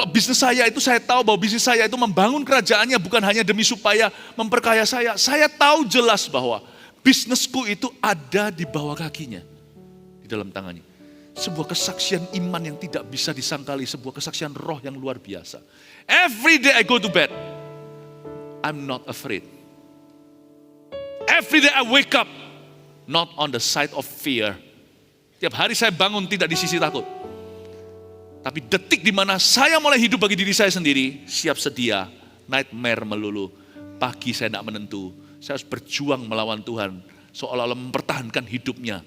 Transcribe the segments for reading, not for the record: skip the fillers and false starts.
Kalau bisnis saya itu, saya tahu bahwa bisnis saya itu membangun kerajaannya bukan hanya demi supaya memperkaya saya. Saya tahu jelas bahwa bisnisku itu ada di bawah kakinya, di dalam tangannya. Sebuah kesaksian iman yang tidak bisa disangkali, sebuah kesaksian roh yang luar biasa. Every day I go to bed, I'm not afraid. Every day I wake up, not on the side of fear. Tiap hari saya bangun tidak di sisi takut. Tapi detik di mana saya mulai hidup bagi diri saya sendiri, siap sedia, nightmare melulu. Pagi saya tidak menentu, saya harus berjuang melawan Tuhan, seolah-olah mempertahankan hidupnya.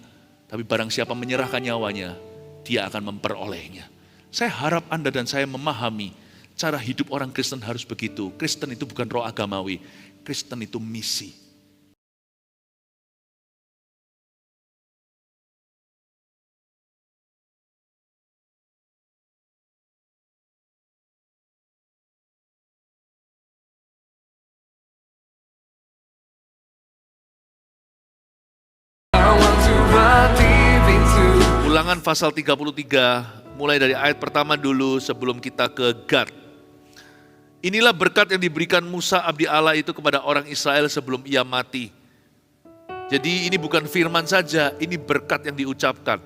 Tapi barang siapa menyerahkan nyawanya, dia akan memperolehnya. Saya harap Anda dan saya memahami, cara hidup orang Kristen harus begitu. Kristen itu bukan roh agamawi, Kristen itu misi. Ulangan pasal 33, mulai dari ayat pertama dulu sebelum kita ke Gad. Inilah berkat yang diberikan Musa abdi Allah itu kepada orang Israel sebelum ia mati. Jadi ini bukan firman saja, ini berkat yang diucapkan.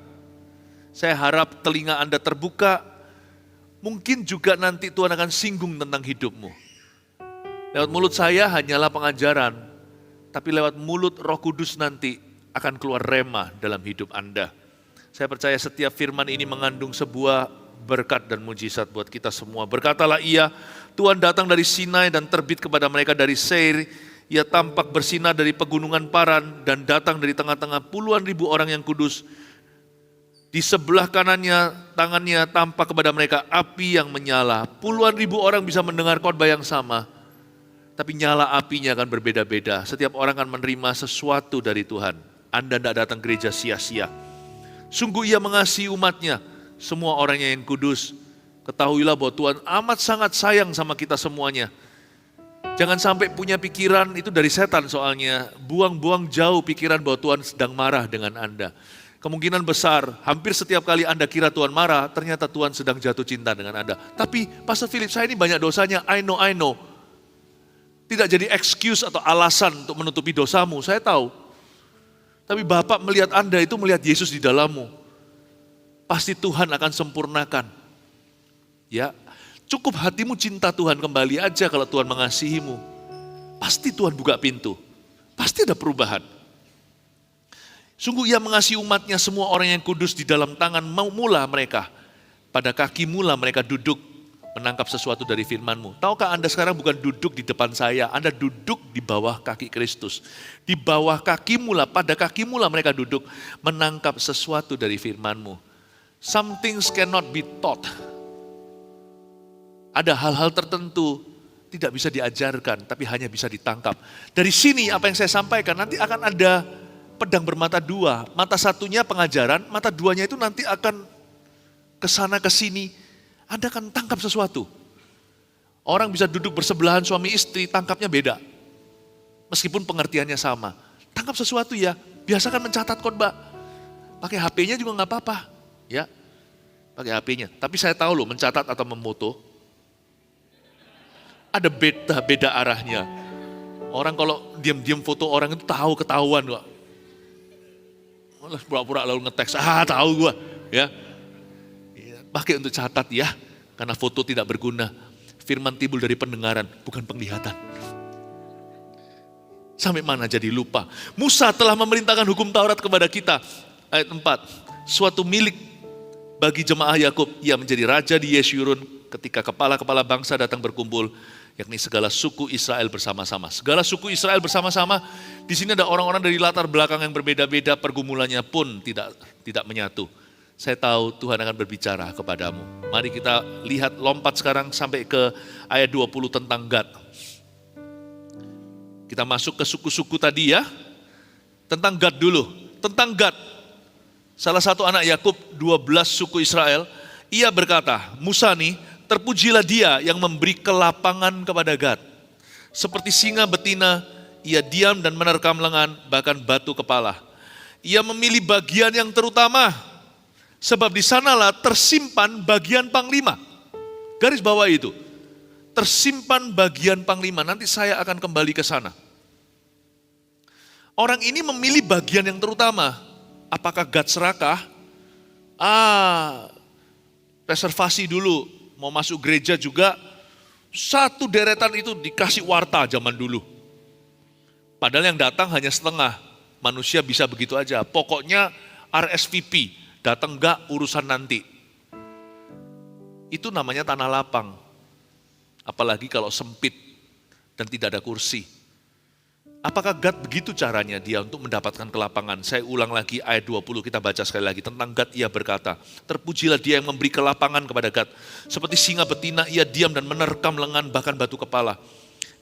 Saya harap telinga Anda terbuka, mungkin juga nanti Tuhan akan singgung tentang hidupmu. Lewat mulut saya hanyalah pengajaran, tapi lewat mulut Roh Kudus nanti akan keluar rema dalam hidup Anda. Saya percaya setiap firman ini mengandung sebuah berkat dan mujizat buat kita semua. Berkatalah ia, Tuhan datang dari Sinai dan terbit kepada mereka dari Seir. Ia tampak bersinar dari pegunungan Paran dan datang dari tengah-tengah puluhan ribu orang yang kudus. Di sebelah kanannya, tangannya tampak kepada mereka api yang menyala. Puluhan ribu orang bisa mendengar khotbah yang sama. Tapi nyala apinya akan berbeda-beda. Setiap orang akan menerima sesuatu dari Tuhan. Anda tidak datang gereja sia-sia. Sungguh ia mengasihi umatnya, semua orangnya yang kudus. Ketahuilah bahwa Tuhan amat sangat sayang sama kita semuanya. Jangan sampai punya pikiran itu dari setan soalnya. Buang-buang jauh pikiran bahwa Tuhan sedang marah dengan Anda. Kemungkinan besar, hampir setiap kali Anda kira Tuhan marah, ternyata Tuhan sedang jatuh cinta dengan Anda. Tapi Pastor Philip, saya ini banyak dosanya, I know. Tidak jadi excuse atau alasan untuk menutupi dosamu, saya tahu. Tapi Bapak melihat Anda itu melihat Yesus di dalammu. Pasti Tuhan akan sempurnakan. Ya, cukup hatimu cinta Tuhan kembali aja kalau Tuhan mengasihimu. Pasti Tuhan buka pintu. Pasti ada perubahan. Sungguh ia mengasihi umatnya, semua orang yang kudus di dalam tangan mula mereka. Pada kaki mula mereka duduk menangkap sesuatu dari firman-Mu. Tahukah Anda sekarang bukan duduk di depan saya, Anda duduk di bawah kaki Kristus. Di bawah kaki mula, pada kaki mula mereka duduk menangkap sesuatu dari firman-Mu. Some things cannot be taught. Ada hal-hal tertentu tidak bisa diajarkan, tapi hanya bisa ditangkap. Dari sini apa yang saya sampaikan, nanti akan ada pedang bermata dua. Mata satunya pengajaran, mata duanya itu nanti akan kesana kesini. Anda akan tangkap sesuatu. Orang bisa duduk bersebelahan suami istri, tangkapnya beda. Meskipun pengertiannya sama. Tangkap sesuatu ya, biasakan mencatat khotbah. Pakai HP-nya juga nggak apa-apa. Ya, pakai HP-nya. Tapi saya tahu loh, mencatat atau memoto, ada beda arahnya. Orang kalau diam-diam foto orang itu ketahuan kok. Pura-pura lalu ngeteks, tahu gua. Ya. Pakai untuk catat ya, karena foto tidak berguna. Firman timbul dari pendengaran, bukan penglihatan. Sampai mana jadi lupa. Musa telah memerintahkan hukum Taurat kepada kita. Ayat 4, suatu milik bagi jemaah Yakub, ia menjadi raja di Yeshurun ketika kepala-kepala bangsa datang berkumpul, yakni segala suku Israel bersama-sama. Segala suku Israel bersama-sama, di sini ada orang-orang dari latar belakang yang berbeda-beda, pergumulannya pun tidak menyatu. Saya tahu Tuhan akan berbicara kepadamu. Mari kita lihat, lompat sekarang sampai ke ayat 20 tentang Gad. Kita masuk ke suku-suku tadi ya. Tentang Gad dulu. Tentang Gad. Salah satu anak Yakub, 12 suku Israel. Ia berkata, Musa nih, terpujilah dia yang memberi kelapangan kepada Gad. Seperti singa betina, ia diam dan menerkam lengan, bahkan batu kepala. Ia memilih bagian yang terutama, sebab di sanalah tersimpan bagian panglima. Garis bawah itu. Tersimpan bagian panglima, nanti saya akan kembali ke sana. Orang ini memilih bagian yang terutama. Apakah Gad serakah? Reservasi dulu, mau masuk gereja juga, satu deretan itu dikasih warta zaman dulu. Padahal yang datang hanya setengah, manusia bisa begitu aja. Pokoknya RSVP, datang enggak urusan nanti. Itu namanya tanah lapang. Apalagi kalau sempit dan tidak ada kursi. Apakah Gad begitu caranya dia untuk mendapatkan kelapangan? Saya ulang lagi ayat 20, kita baca sekali lagi. Tentang Gad ia berkata, terpujilah dia yang memberi kelapangan kepada Gad. Seperti singa betina ia diam dan menerkam lengan bahkan batu kepala.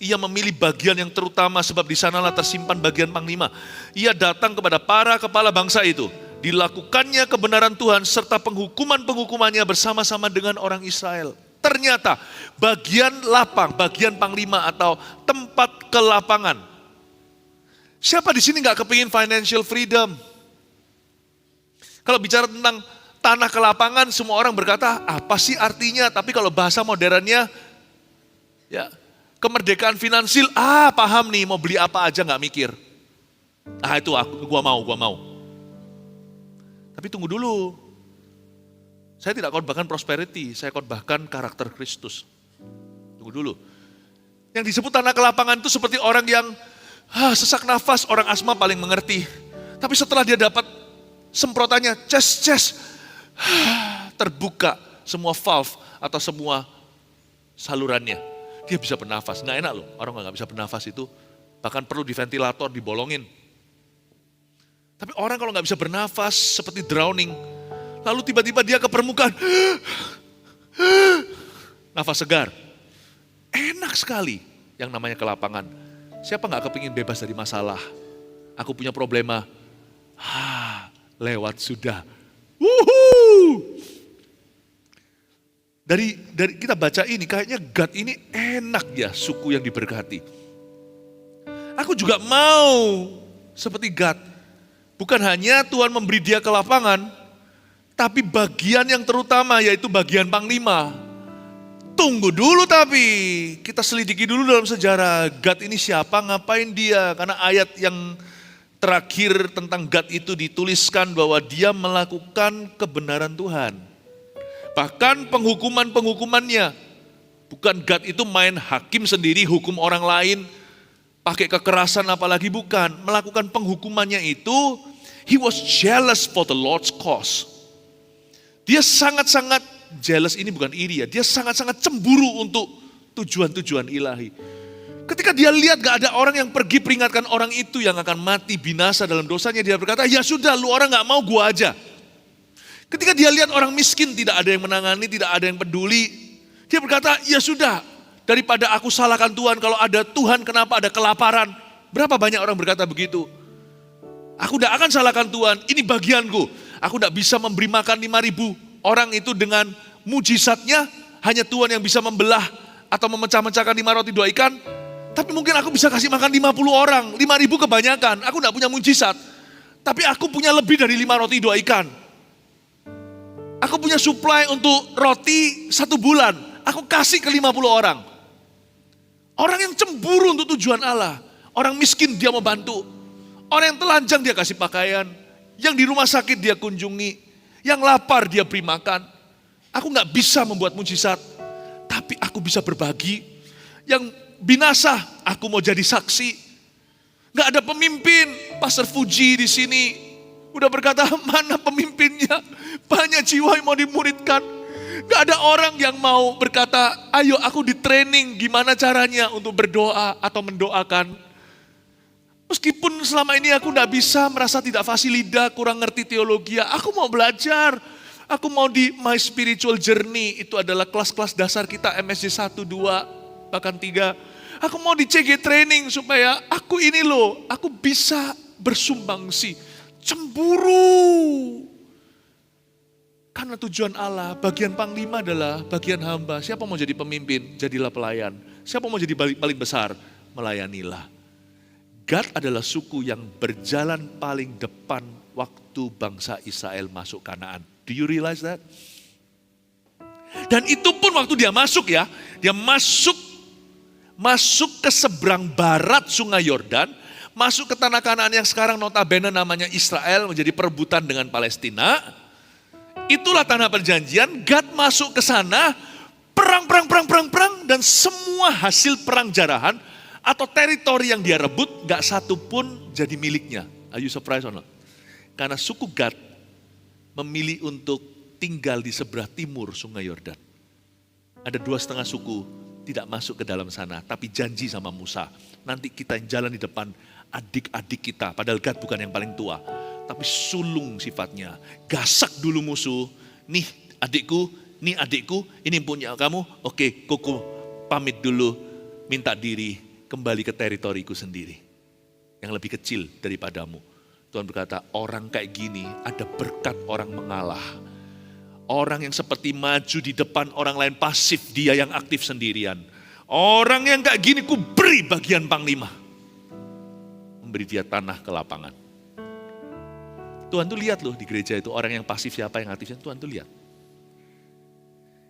Ia memilih bagian yang terutama sebab di sanalah tersimpan bagian panglima. Ia datang kepada para kepala bangsa itu. Dilakukannya kebenaran Tuhan serta penghukuman-penghukumannya bersama-sama dengan orang Israel. Ternyata bagian lapang, bagian panglima atau tempat kelapangan. Siapa di sini nggak kepingin financial freedom? Kalau bicara tentang tanah kelapangan, semua orang berkata, apa sih artinya? Tapi kalau bahasa modernnya, ya kemerdekaan finansial, paham nih, mau beli apa aja nggak mikir. Itu gua mau. Tapi tunggu dulu. Saya tidak khotbahkan prosperity, saya khotbahkan karakter Kristus. Tunggu dulu. Yang disebut tanah kelapangan itu seperti orang yang sesak nafas, orang asma paling mengerti. Tapi setelah dia dapat semprotannya, terbuka semua valve atau semua salurannya. Dia bisa bernafas, nggak enak loh, orang nggak bisa bernafas itu, bahkan perlu di ventilator, dibolongin. Tapi orang kalau nggak bisa bernafas seperti drowning, lalu tiba-tiba dia ke permukaan, nafas segar. Enak sekali yang namanya kelapangan. Siapa nggak kepingin bebas dari masalah? Aku punya problema, lewat sudah. Dari kita baca ini, kayaknya Gad ini enak ya suku yang diberkati. Aku juga mau seperti Gad. Bukan hanya Tuhan memberi dia kelapangan, tapi bagian yang terutama yaitu bagian panglima. Tunggu dulu tapi, kita selidiki dulu dalam sejarah Gad ini siapa, ngapain dia. Karena ayat yang terakhir tentang Gad itu dituliskan bahwa dia melakukan kebenaran Tuhan. Bahkan penghukuman-penghukumannya, bukan Gad itu main hakim sendiri, hukum orang lain, pakai kekerasan apalagi bukan. Melakukan penghukumannya itu, he was jealous for the Lord's cause. Dia sangat-sangat jealous, ini bukan iri ya, dia sangat-sangat cemburu untuk tujuan-tujuan ilahi. Ketika dia lihat gak ada orang yang pergi peringatkan orang itu yang akan mati binasa dalam dosanya, dia berkata, ya sudah lu orang gak mau gua aja. Ketika dia lihat orang miskin tidak ada yang menangani, tidak ada yang peduli, dia berkata, ya sudah, daripada aku salahkan Tuhan, kalau ada Tuhan kenapa ada kelaparan? Berapa banyak orang berkata begitu? Aku tidak akan salahkan Tuhan, ini bagianku. Aku tidak bisa memberi makan 5.000 orang itu dengan mujizatnya, hanya Tuhan yang bisa membelah atau memecah-mecahkan 5 roti 2 ikan. Tapi mungkin aku bisa kasih makan 50 orang, 5.000 kebanyakan. Aku tidak punya mujizat, tapi aku punya lebih dari 5 roti 2 ikan. Aku punya supply untuk roti 1 bulan, aku kasih ke 50 orang. Orang yang cemburu untuk tujuan Allah, orang miskin dia mau bantu. Orang yang telanjang dia kasih pakaian, yang di rumah sakit dia kunjungi, yang lapar dia beri makan. Aku gak bisa membuat mujizat, tapi aku bisa berbagi. Yang binasa, aku mau jadi saksi. Gak ada pemimpin, Pastor Fuji di sini udah berkata, mana pemimpinnya? Banyak jiwa yang mau dimuridkan. Gak ada orang yang mau berkata, ayo aku di training gimana caranya untuk berdoa atau mendoakan. Meskipun selama ini aku gak bisa, merasa tidak fasih lidah, kurang ngerti teologi, aku mau belajar. Aku mau di My Spiritual Journey, itu adalah kelas-kelas dasar kita MSJ 1, 2, bahkan 3. Aku mau di CG Training supaya aku ini loh, aku bisa bersumbangsi. Cemburu. Karena tujuan Allah, bagian panglima adalah bagian hamba. Siapa mau jadi pemimpin, jadilah pelayan. Siapa mau jadi paling besar, melayanilah. Gad adalah suku yang berjalan paling depan waktu bangsa Israel masuk Kanaan. Do you realize that? Dan itu pun waktu dia masuk ya, dia masuk ke seberang barat sungai Yordan, masuk ke tanah Kanaan yang sekarang notabene namanya Israel, menjadi perebutan dengan Palestina. Itulah tanah perjanjian. Gad masuk ke sana, perang, dan semua hasil perang jarahan atau teritori yang dia rebut, gak satu pun jadi miliknya. Are you surprised or not? Karena suku Gad memilih untuk tinggal di sebelah timur sungai Yordan. Ada 2,5 suku tidak masuk ke dalam sana, tapi janji sama Musa, nanti kita yang jalan di depan, adik-adik kita, padahal Gad bukan yang paling tua, tapi sulung sifatnya, gasak dulu musuh, nih adikku, ini punya kamu, oke, kuku pamit dulu, minta diri, kembali ke teritoriku sendiri, yang lebih kecil daripadamu. Tuhan berkata, orang kayak gini ada berkat orang mengalah. Orang yang seperti maju di depan orang lain pasif, dia yang aktif sendirian. Orang yang kayak gini ku beri bagian panglima. Memberi dia tanah ke lapangan. Tuhan tuh lihat loh di gereja itu, orang yang pasif siapa yang aktifnya, Tuhan tuh lihat.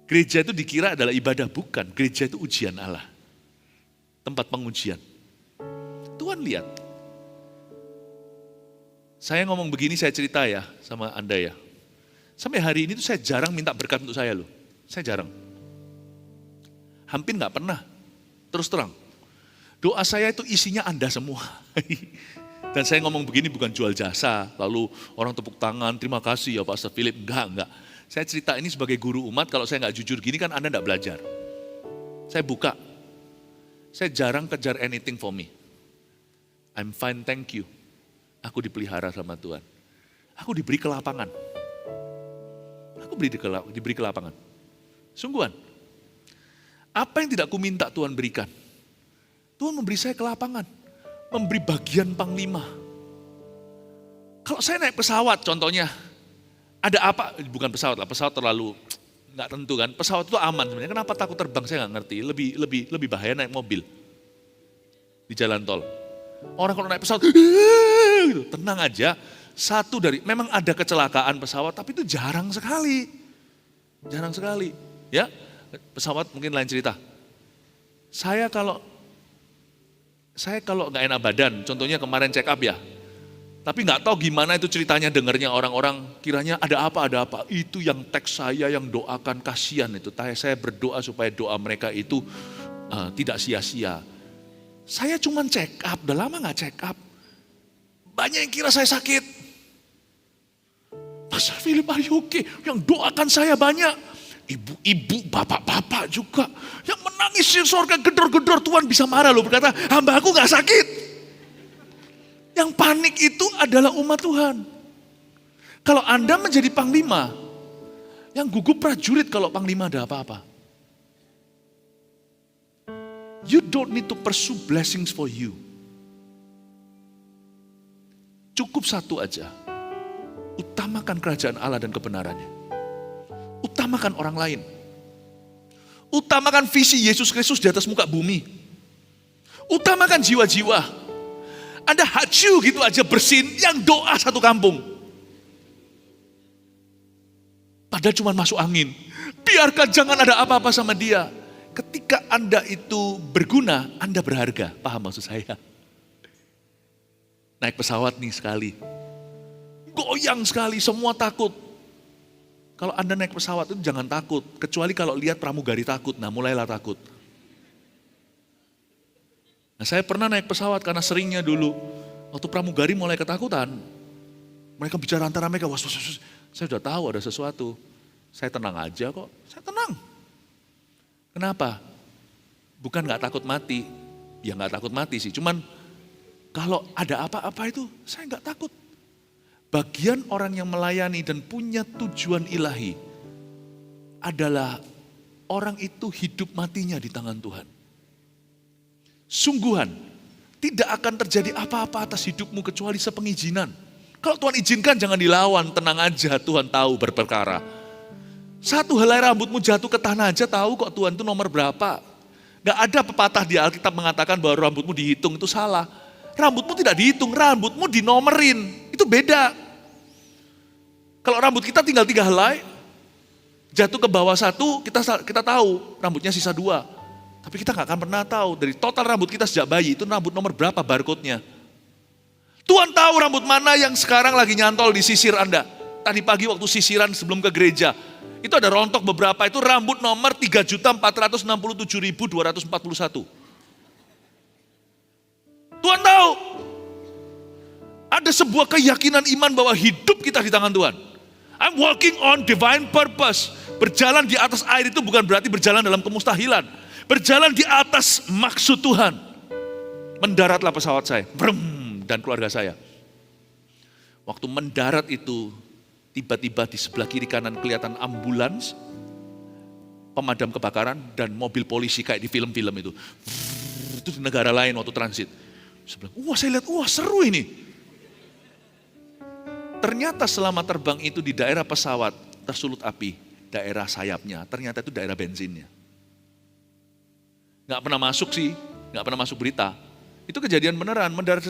Gereja itu dikira adalah ibadah, bukan. Gereja itu ujian Allah. Tempat pengujian. Tuhan lihat. Saya ngomong begini, saya cerita ya sama Anda ya. Sampai hari ini tuh saya jarang minta berkat untuk saya loh. Saya jarang. Hampir gak pernah. Terus terang. Doa saya itu isinya Anda semua. Dan saya ngomong begini bukan jual jasa. Lalu orang tepuk tangan, terima kasih ya Pastor Philip. Enggak. Saya cerita ini sebagai guru umat, kalau saya gak jujur gini kan Anda gak belajar. Saya buka. Saya jarang kejar anything for me. I'm fine, thank you. Aku dipelihara sama Tuhan. Aku diberi kelapangan. Aku diberi kelapangan. Sungguhan. Apa yang tidak kuminta Tuhan berikan. Tuhan memberi saya kelapangan. Memberi bagian panglima. Kalau saya naik pesawat contohnya. Ada apa? Bukan pesawat lah, pesawat terlalu nggak tentu kan. Pesawat itu aman sebenarnya. Kenapa takut terbang saya nggak ngerti. Lebih bahaya naik mobil. Di jalan tol. Orang kalau naik pesawat, gitu, tenang aja. Memang ada kecelakaan pesawat, tapi itu jarang sekali. Jarang sekali. Ya, pesawat mungkin lain cerita. Saya kalau nggak enak badan, contohnya kemarin check up ya. Tapi nggak tahu gimana itu ceritanya dengarnya orang-orang kiranya ada apa. Itu yang teks saya yang doakan, kasihan itu. Saya berdoa supaya doa mereka itu tidak sia-sia. Saya cuma check up, udah lama nggak check up. Banyak yang kira saya sakit. Pastor Philip, are you okay? Yang doakan saya banyak. Ibu-ibu, bapak-bapak juga. Yang menangis di surga gedor-gedor, Tuhan bisa marah loh. Berkata, hamba aku gak sakit. Yang panik itu adalah umat Tuhan. Kalau Anda menjadi panglima, yang gugup prajurit kalau panglima ada apa-apa. You don't need to pursue blessings for you. Cukup satu aja. Utamakan kerajaan Allah dan kebenarannya. Utamakan orang lain. Utamakan visi Yesus Kristus di atas muka bumi. Utamakan jiwa-jiwa. Anda haju gitu aja bersin, yang doa satu kampung. Padahal cuma masuk angin. Biarkan jangan ada apa-apa sama dia. Ketika Anda itu berguna, Anda berharga. Paham maksud saya? Naik pesawat nih sekali. Goyang sekali, semua takut. Kalau Anda naik pesawat itu jangan takut. Kecuali kalau lihat pramugari takut, nah mulailah takut. Nah saya pernah naik pesawat karena seringnya dulu. Waktu pramugari mulai ketakutan. Mereka bicara antara mereka, was. Saya sudah tahu ada sesuatu. Saya tenang aja kok, saya tenang. Kenapa? Bukan gak takut mati. Ya gak takut mati sih, cuman kalau ada apa-apa itu saya gak takut. Bagian orang yang melayani dan punya tujuan ilahi adalah orang itu hidup matinya di tangan Tuhan. Sungguhan, tidak akan terjadi apa-apa atas hidupmu kecuali sepengizinan. Kalau Tuhan izinkan jangan dilawan, tenang aja Tuhan tahu berperkara. Satu helai rambutmu jatuh ke tanah aja tahu kok Tuhan itu nomor berapa. Gak ada pepatah di Alkitab mengatakan bahwa rambutmu dihitung, itu salah. Rambutmu tidak dihitung, rambutmu dinomerin. Itu beda. Kalau rambut kita tinggal 3 helai, Jatuh ke bawah satu, kita tahu rambutnya sisa dua. Tapi kita nggak akan pernah tahu dari total rambut kita sejak bayi itu rambut nomor berapa barcode-nya. Tuhan tahu rambut mana yang sekarang lagi nyantol di sisir Anda. Tadi pagi waktu sisiran sebelum ke gereja, itu ada rontok beberapa, itu rambut nomor 3.467.241. Tuhan tahu. Ada sebuah keyakinan iman bahwa hidup kita di tangan Tuhan. I'm walking on divine purpose. Berjalan di atas air itu bukan berarti berjalan dalam kemustahilan. Berjalan di atas maksud Tuhan. Mendaratlah pesawat saya. Brum, dan keluarga saya. Waktu mendarat itu, tiba-tiba di sebelah kiri kanan kelihatan ambulans, pemadam kebakaran, dan mobil polisi kayak di film-film itu. Itu di negara lain waktu transit. Saya lihat, seru ini. Ternyata selama terbang itu di daerah pesawat tersulut api, daerah sayapnya, ternyata itu daerah bensinnya. Gak pernah masuk sih, gak pernah masuk berita. Itu kejadian beneran, mendarat,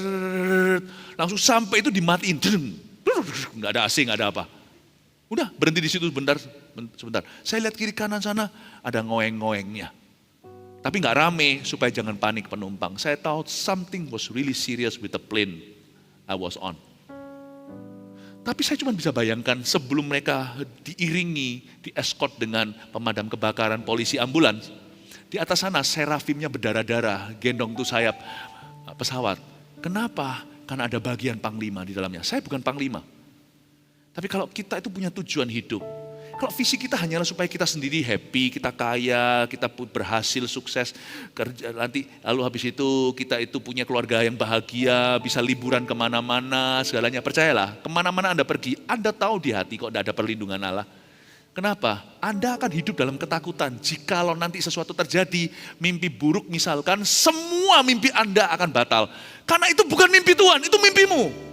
langsung sampai itu dimatiin. Gak ada AC, gak ada apa. Udah berhenti di situ sebentar. Saya lihat kiri kanan sana ada ngoeng-ngoengnya. Tapi gak rame supaya jangan panik penumpang. Saya tahu something was really serious with the plane I was on. Tapi saya cuma bisa bayangkan sebelum mereka diiringi, di-escort dengan pemadam kebakaran, polisi, ambulans. Di atas sana serafimnya berdarah-darah, gendong tuh sayap pesawat. Kenapa? Karena ada bagian panglima di dalamnya. Saya bukan panglima. Tapi kalau kita itu punya tujuan hidup, kalau visi kita hanyalah supaya kita sendiri happy, kita kaya, kita berhasil, sukses, kerja nanti, lalu habis itu kita itu punya keluarga yang bahagia, bisa liburan kemana-mana, segalanya. Percayalah, kemana-mana Anda pergi, Anda tahu di hati kok tidak ada perlindungan Allah. Kenapa? Anda akan hidup dalam ketakutan. Jikalau nanti sesuatu terjadi, mimpi buruk misalkan, semua mimpi Anda akan batal. Karena itu bukan mimpi Tuhan, itu mimpimu.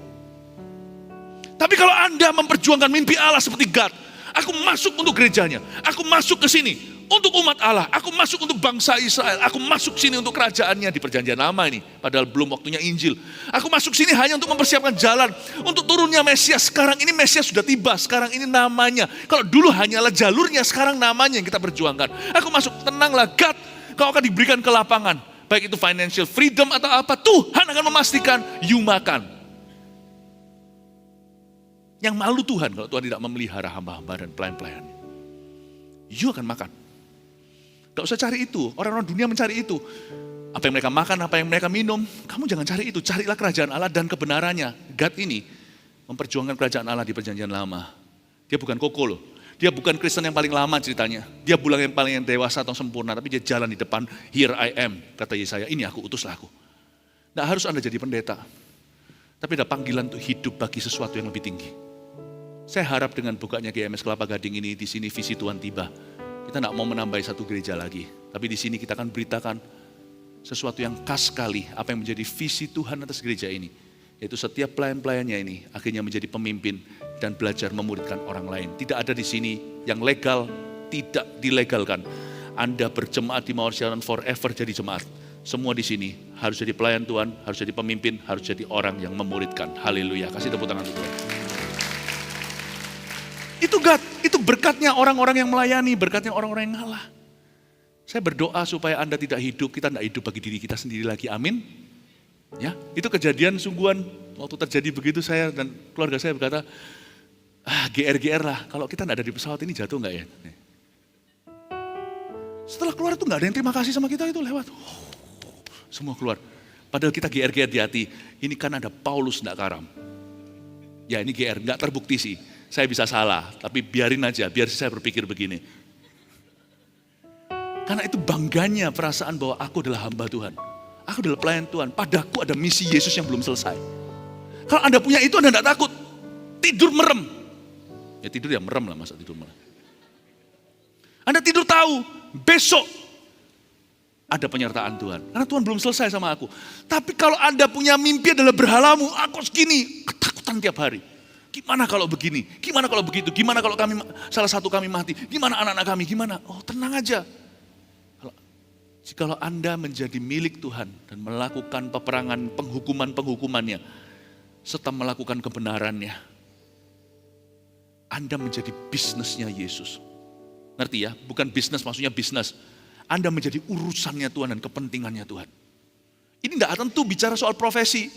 Tapi kalau Anda memperjuangkan mimpi Allah seperti God, aku masuk untuk gerejanya, aku masuk ke sini untuk umat Allah, aku masuk untuk bangsa Israel, aku masuk sini untuk kerajaannya di perjanjian lama ini, padahal belum waktunya Injil. Aku masuk sini hanya untuk mempersiapkan jalan untuk turunnya Mesias. Sekarang ini Mesias sudah tiba, sekarang ini namanya. Kalau dulu hanyalah jalurnya, sekarang namanya yang kita perjuangkan. Aku masuk, tenanglah God, kau akan diberikan ke lapangan, baik itu financial freedom atau apa, Tuhan akan memastikan you makan. Yang malu Tuhan kalau Tuhan tidak memelihara hamba-hamba dan pelayan-pelayannya. You akan makan. Gak usah cari itu, orang-orang dunia mencari itu. Apa yang mereka makan, apa yang mereka minum, kamu jangan cari itu. Carilah kerajaan Allah dan kebenarannya. God ini memperjuangkan kerajaan Allah di perjanjian lama. Dia bukan koko loh. Dia bukan Kristen yang paling lama ceritanya. Dia bulan yang paling dewasa atau sempurna, tapi dia jalan di depan, here I am, kata Yesaya, ini aku, utuslah aku. Tidak harus Anda jadi pendeta. Tapi ada panggilan untuk hidup bagi sesuatu yang lebih tinggi. Saya harap dengan bukanya GMS Kelapa Gading ini, di sini visi Tuhan tiba. Kita tidak mau menambah satu gereja lagi. Tapi di sini kita akan beritakan sesuatu yang khas sekali. Apa yang menjadi visi Tuhan atas gereja ini. Yaitu setiap pelayan-pelayannya ini akhirnya menjadi pemimpin dan belajar memuridkan orang lain. Tidak ada di sini yang legal, tidak dilegalkan. Anda berjemaat di Mawar Siaran forever jadi jemaat. Semua di sini harus jadi pelayan Tuhan, harus jadi pemimpin, harus jadi orang yang memuridkan. Haleluya. Kasih tepuk tangan untuk Tuhan. Itu God, itu berkatnya orang-orang yang melayani, berkatnya orang-orang yang ngalah. Saya berdoa supaya Anda tidak hidup, kita tidak hidup bagi diri kita sendiri lagi, amin. Ya, itu kejadian sungguhan, waktu terjadi begitu saya dan keluarga saya berkata, GR lah, kalau kita tidak ada di pesawat ini jatuh nggak ya? Setelah keluar itu nggak ada yang terima kasih sama kita itu lewat. Semua keluar. Padahal kita GR di hati, ini kan ada Paulus tidak karam. Ya ini GR, nggak terbukti sih. Saya bisa salah, tapi biarin aja, biar saya berpikir begini. Karena itu bangganya perasaan bahwa aku adalah hamba Tuhan. Aku adalah pelayan Tuhan, padaku ada misi Yesus yang belum selesai. Kalau Anda punya itu, Anda tidak takut. Tidur merem. Ya tidur ya merem lah, masa tidur merem. Anda tidur tahu, besok ada penyertaan Tuhan. Karena Tuhan belum selesai sama aku. Tapi kalau Anda punya mimpi adalah berhalamu, aku segini, ketakutan tiap hari. Gimana kalau begini? Gimana kalau begitu? Gimana kalau salah satu kami mati? Gimana anak-anak kami? Gimana? Oh tenang aja. Jikalau Anda menjadi milik Tuhan dan melakukan peperangan penghukumannya, serta melakukan kebenarannya, Anda menjadi bisnisnya Yesus. Ngerti ya? Bukan bisnis, maksudnya bisnis. Anda menjadi urusannya Tuhan dan kepentingannya Tuhan. Ini enggak tentu bicara soal profesi.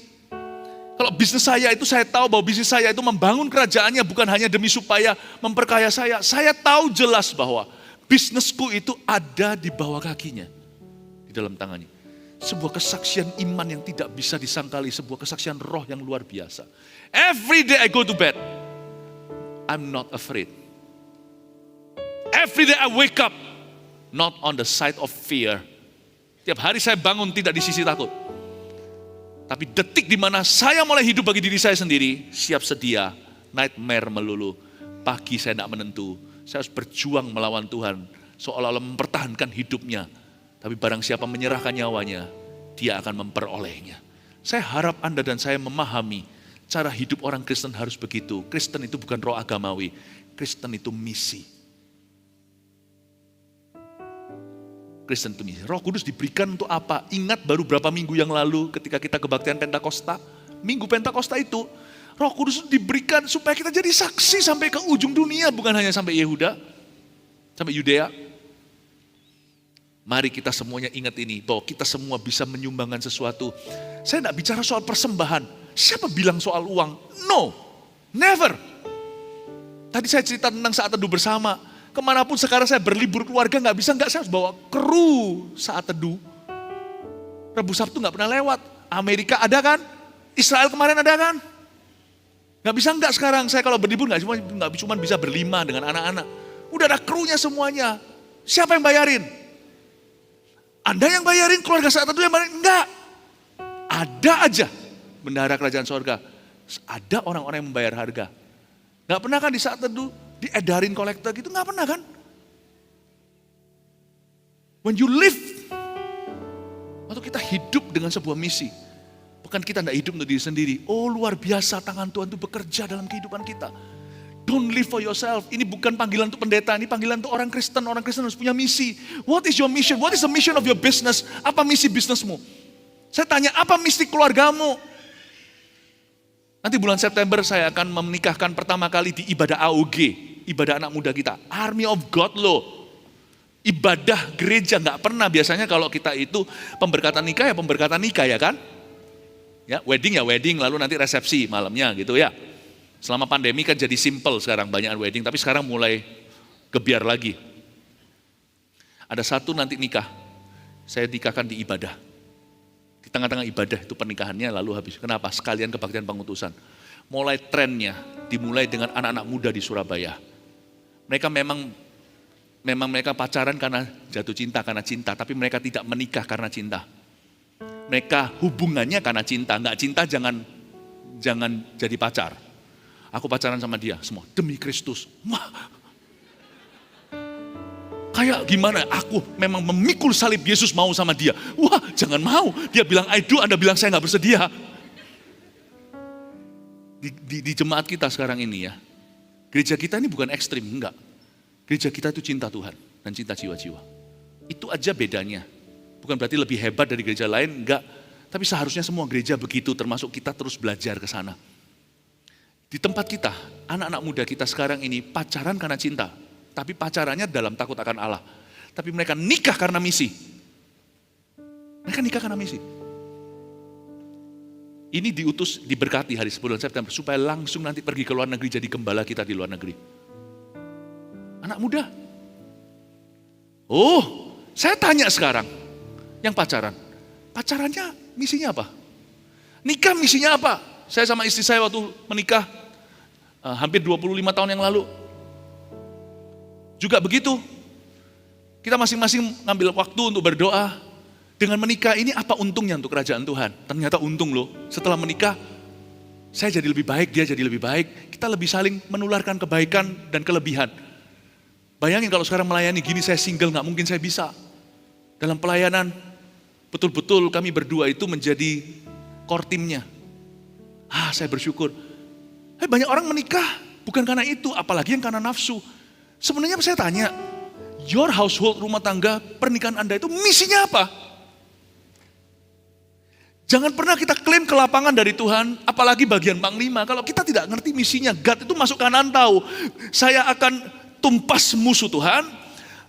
Kalau bisnis saya itu, saya tahu bahwa bisnis saya itu membangun kerajaannya bukan hanya demi supaya memperkaya saya. Saya tahu jelas bahwa bisnisku itu ada di bawah kakinya, di dalam tangannya. Sebuah kesaksian iman yang tidak bisa disangkali, sebuah kesaksian roh yang luar biasa. Every day I go to bed, I'm not afraid. Every day I wake up, not on the side of fear. Tiap hari saya bangun tidak di sisi takut. Tapi detik di mana saya mulai hidup bagi diri saya sendiri, siap sedia, nightmare melulu. Pagi saya tidak menentu, saya harus berjuang melawan Tuhan, seolah-olah mempertahankan hidupnya. Tapi barang siapa menyerahkan nyawanya, dia akan memperolehnya. Saya harap Anda dan saya memahami, cara hidup orang Kristen harus begitu. Kristen itu bukan roh agamawi, Kristen itu misi. Kristen itu misi. Roh Kudus diberikan untuk apa? Ingat baru berapa minggu yang lalu ketika kita kebaktian Pentakosta. Minggu Pentakosta itu, Roh Kudus diberikan supaya kita jadi saksi sampai ke ujung dunia. Bukan hanya sampai Yehuda, sampai Yudea. Mari kita semuanya ingat ini, bahwa kita semua bisa menyumbangkan sesuatu. Saya tidak bicara soal persembahan. Siapa bilang soal uang? No, never. Tadi saya cerita tentang saat teduh bersama. Kemanapun sekarang saya berlibur keluarga nggak saya harus bawa kru saat teduh. Rabu Sabtu nggak pernah lewat. Amerika ada kan? Israel kemarin ada kan? Nggak sekarang. Saya kalau berlibur nggak cuma bisa berlima dengan anak-anak. Udah ada krunya semuanya. Siapa yang bayarin? Anda yang bayarin, keluarga saat teduh yang bayarin? Enggak. Ada aja bendahara kerajaan sorga. Ada orang-orang yang membayar harga. Nggak pernah kan di saat teduh diedarin kolektor gitu, nggak pernah kan? When you live, waktu kita hidup dengan sebuah misi, bukan kita nggak hidup untuk diri sendiri. Oh luar biasa tangan Tuhan itu bekerja dalam kehidupan kita. Don't live for yourself. Ini bukan panggilan untuk pendeta, ini panggilan untuk orang Kristen. Orang Kristen harus punya misi. What is your mission? What is the mission of your business? Apa misi bisnismu? Saya tanya, apa misi keluargamu? Nanti bulan September saya akan menikahkan pertama kali di ibadah AOG, ibadah anak muda kita. Army of God loh. Ibadah gereja nggak pernah, biasanya kalau kita itu pemberkatan nikah ya kan? Ya wedding, lalu nanti resepsi malamnya gitu ya. Selama pandemi kan jadi simple sekarang, banyak wedding, tapi sekarang mulai gebiar lagi. Ada satu nanti nikah, saya nikahkan di ibadah. Di tengah-tengah ibadah itu pernikahannya lalu habis. Kenapa? Sekalian kebaktian pengutusan. Mulai trennya dimulai dengan anak-anak muda di Surabaya. Mereka memang mereka pacaran karena jatuh cinta, karena cinta. Tapi mereka tidak menikah karena cinta. Mereka hubungannya karena cinta. Enggak cinta jangan jadi pacar. Aku pacaran sama dia semua demi Kristus. Kayak gimana? Aku memang memikul salib Yesus mau sama dia. Wah, jangan mau. Dia bilang I do, Anda bilang saya nggak bersedia. Di jemaat kita sekarang ini ya, gereja kita ini bukan ekstrim, enggak. Gereja kita itu cinta Tuhan dan cinta jiwa-jiwa. Itu aja bedanya. Bukan berarti lebih hebat dari gereja lain, enggak. Tapi seharusnya semua gereja begitu, termasuk kita terus belajar ke sana. Di tempat kita, anak-anak muda kita sekarang ini pacaran karena cinta. Tapi pacarannya dalam takut akan Allah. Tapi mereka nikah karena misi. Mereka nikah karena misi. Ini diutus, diberkati hari 10 September. Supaya langsung nanti pergi ke luar negeri jadi gembala kita di luar negeri. Anak muda. Oh, saya tanya sekarang. Yang pacaran. Pacarannya misinya apa? Nikah misinya apa? Saya sama istri saya waktu menikah hampir 25 tahun yang lalu. Juga begitu. Kita masing-masing ngambil waktu untuk berdoa. Dengan menikah ini apa untungnya untuk kerajaan Tuhan? Ternyata untung loh. Setelah menikah, saya jadi lebih baik, dia jadi lebih baik. Kita lebih saling menularkan kebaikan dan kelebihan. Bayangin kalau sekarang melayani gini, saya single, gak mungkin saya bisa. Dalam pelayanan, betul-betul kami berdua itu menjadi core timnya. Saya bersyukur. Banyak orang menikah bukan karena itu, apalagi yang karena nafsu. Sebenarnya saya tanya, your household, rumah tangga, pernikahan Anda itu misinya apa? Jangan pernah kita klaim ke lapangan dari Tuhan, apalagi bagian panglima. Kalau kita tidak ngerti misinya, God itu masuk kanan tahu. Saya akan tumpas musuh Tuhan,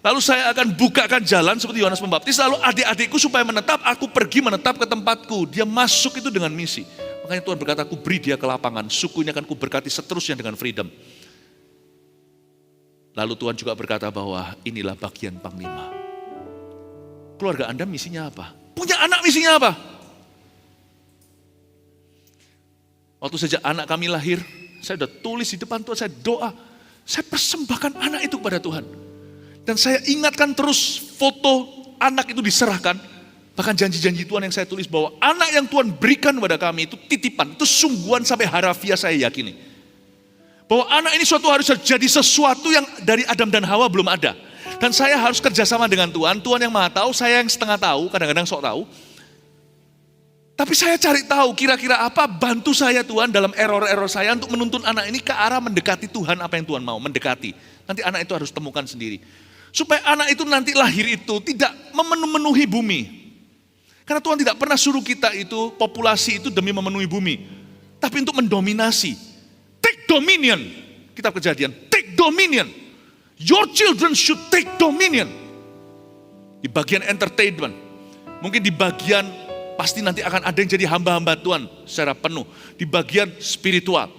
Lalu saya akan bukakan jalan seperti Yohanes Pembaptis. Lalu adik-adikku supaya menetap, aku pergi menetap ke tempatku. Dia masuk itu dengan misi. Makanya Tuhan berkata, aku beri dia ke lapangan. Suku ini akan kuberkati seterusnya dengan freedom. Lalu Tuhan juga berkata bahwa inilah bagian panglima. Keluarga Anda misinya apa? Punya anak misinya apa? Waktu sejak anak kami lahir, saya sudah tulis di depan Tuhan, saya doa. Saya persembahkan anak itu kepada Tuhan. Dan saya ingatkan terus foto anak itu diserahkan. Bahkan janji-janji Tuhan yang saya tulis bahwa anak yang Tuhan berikan kepada kami itu titipan. Itu sungguhan sampai harafiah saya yakini. Bahwa anak ini suatu hari jadi sesuatu yang dari Adam dan Hawa belum ada. Dan saya harus kerjasama dengan Tuhan. Tuhan yang maha tahu, saya yang setengah tahu, kadang-kadang sok tahu. Tapi saya cari tahu kira-kira apa bantu saya Tuhan dalam error-error saya untuk menuntun anak ini ke arah mendekati Tuhan apa yang Tuhan mau, mendekati. Nanti anak itu harus temukan sendiri. Supaya anak itu nanti lahir itu tidak memenuhi bumi. Karena Tuhan tidak pernah suruh kita itu, populasi itu demi memenuhi bumi. Tapi untuk mendominasi. Take dominion. Kitab Kejadian, take dominion. Your children should take dominion. Di bagian entertainment. Mungkin di bagian, pasti nanti akan ada yang jadi hamba-hamba Tuhan secara penuh. Di bagian spiritual.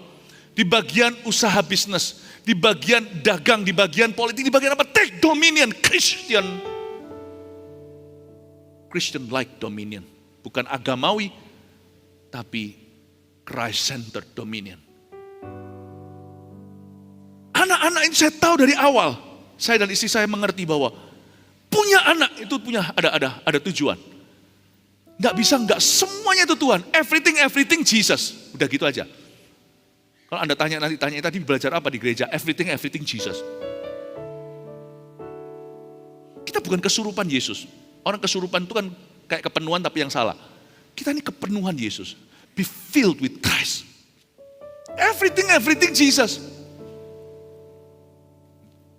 Di bagian usaha bisnis. Di bagian dagang, di bagian politik, di bagian apa? Take dominion, Christian-like dominion. Bukan agamawi, tapi Christ-centered dominion. Anak-anak ini saya tahu dari awal. Saya dan istri saya mengerti bahwa punya anak itu punya ada tujuan. Nggak bisa nggak semuanya itu Tuhan. Everything Jesus. Udah gitu aja. Kalau Anda tanya tadi belajar apa di gereja? Everything Jesus. Kita bukan kesurupan Yesus. Orang kesurupan itu kan kayak kepenuhan tapi yang salah. Kita ini kepenuhan Yesus. Be filled with Christ. Everything Jesus.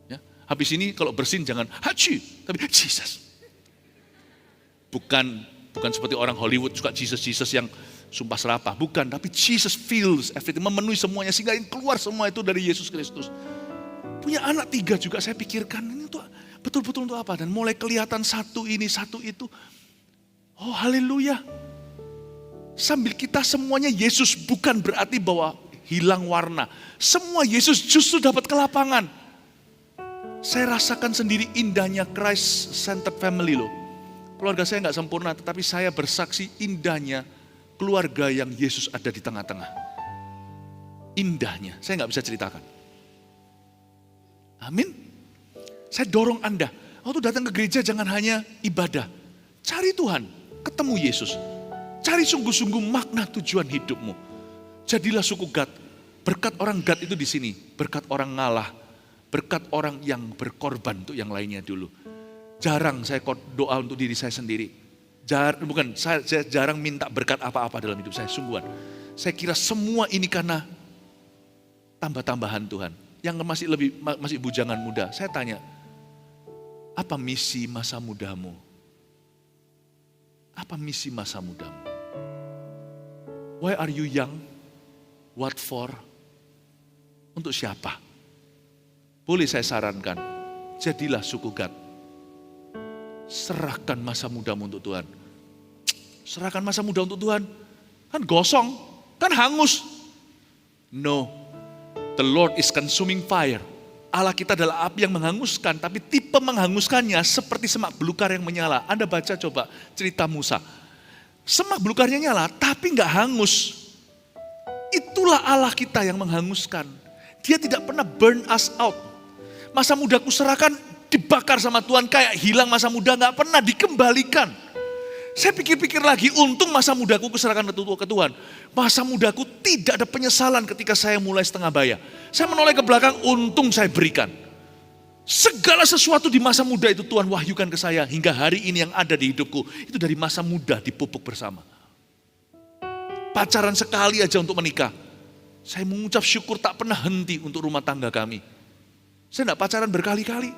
Ya, habis ini kalau bersin jangan haji, tapi Jesus. Bukan seperti orang Hollywood suka Jesus yang sumpah serapah, bukan, tapi Jesus fills everything, memenuhi semuanya sehingga keluar semua itu dari Yesus Kristus. Punya anak 3 juga saya pikirkan ini tuh betul-betul untuk apa, dan mulai kelihatan satu ini satu itu. Oh haleluya. Sambil kita semuanya Yesus, bukan berarti bahwa hilang warna. Semua Yesus justru dapat ke lapangan. Saya rasakan sendiri indahnya Christ-centered family loh. Keluarga saya nggak sempurna, tetapi saya bersaksi indahnya keluarga yang Yesus ada di tengah-tengah. Indahnya, saya nggak bisa ceritakan. Amin. Saya dorong Anda, waktu datang ke gereja jangan hanya ibadah. Cari Tuhan, ketemu Yesus. Cari sungguh-sungguh makna tujuan hidupmu. Jadilah suku Gad. Berkat orang Gad itu di sini. Berkat orang ngalah. Berkat orang yang berkorban untuk yang lainnya dulu. Jarang saya doa untuk diri saya sendiri. Saya jarang minta berkat apa-apa dalam hidup saya, sungguhan. Saya kira semua ini karena tambah-tambahan Tuhan. Yang masih bujangan muda, saya tanya, apa misi masa mudamu? Apa misi masa mudamu? Why are you young? What for? Untuk siapa? Boleh saya sarankan, jadilah suku Gad. Serahkan masa mudamu untuk Tuhan. Serahkan masa muda untuk Tuhan. Kan gosong, kan hangus. No, the Lord is consuming fire. Allah kita adalah api yang menghanguskan, tapi tipe menghanguskannya seperti semak belukar yang menyala. Anda baca coba cerita Musa. Semak belukarnya nyala, tapi nggak hangus. Itulah Allah kita yang menghanguskan. Dia tidak pernah burn us out. Masa mudaku serahkan, dibakar sama Tuhan, kayak hilang masa muda, gak pernah dikembalikan. Saya pikir-pikir lagi, untung masa mudaku kuserahkan ke Tuhan. Masa mudaku tidak ada penyesalan ketika saya mulai setengah baya. Saya menoleh ke belakang, untung saya berikan. Segala sesuatu di masa muda itu Tuhan wahyukan ke saya, hingga hari ini yang ada di hidupku, itu dari masa muda dipupuk bersama. Pacaran sekali aja untuk menikah. Saya mengucap syukur tak pernah henti untuk rumah tangga kami. Saya tidak pacaran berkali-kali.